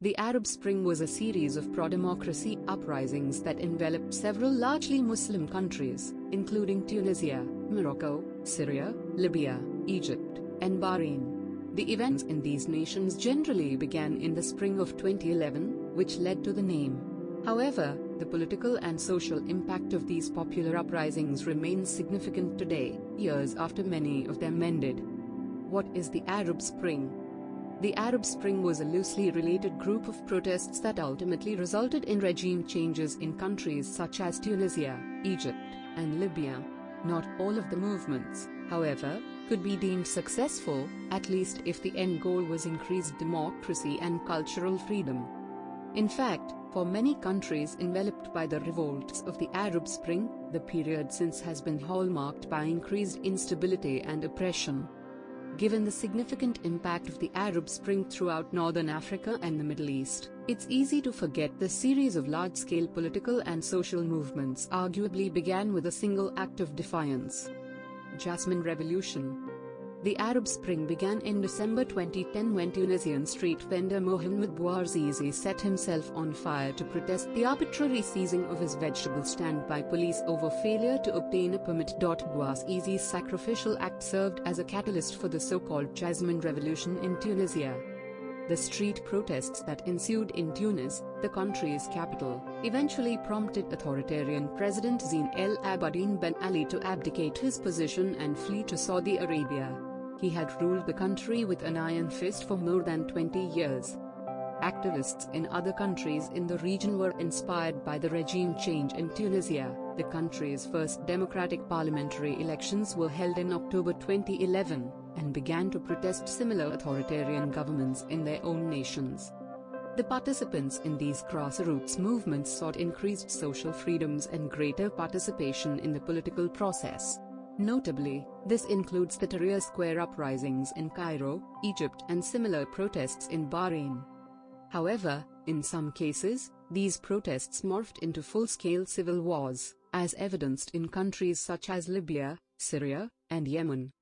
The Arab Spring was a series of pro-democracy uprisings that enveloped several largely Muslim countries, including Tunisia, Morocco, Syria, Libya, Egypt, and Bahrain. The events in these nations generally began in the spring of 2011, which led to the name. However, the political and social impact of these popular uprisings remains significant today, years after many of them ended. What is the Arab Spring? The Arab Spring was a loosely related group of protests that ultimately resulted in regime changes in countries such as Tunisia, Egypt, and Libya. Not all of the movements, however, could be deemed successful, at least if the end goal was increased democracy and cultural freedom. In fact, for many countries enveloped by the revolts of the Arab Spring, the period since has been hallmarked by increased instability and oppression. Given the significant impact of the Arab Spring throughout Northern Africa and the Middle East, it's easy to forget the series of large-scale political and social movements arguably began with a single act of defiance. Jasmine Revolution. The Arab Spring began in December 2010 when Tunisian street vendor Mohamed Bouazizi set himself on fire to protest the arbitrary seizing of his vegetable stand by police over failure to obtain a permit. Bouazizi's sacrificial act served as a catalyst for the so-called Jasmine Revolution in Tunisia. The street protests that ensued in Tunis, the country's capital, eventually prompted authoritarian President Zine El Abidine Ben Ali to abdicate his position and flee to Saudi Arabia. He had ruled the country with an iron fist for more than 20 years. Activists in other countries in the region were inspired by the regime change in Tunisia. The country's first democratic parliamentary elections were held in October 2011, and began to protest similar authoritarian governments in their own nations. The participants in these grassroots movements sought increased social freedoms and greater participation in the political process. Notably, this includes the Tahrir Square uprisings in Cairo, Egypt, and similar protests in Bahrain. However, in some cases, these protests morphed into full-scale civil wars, as evidenced in countries such as Libya, Syria, and Yemen.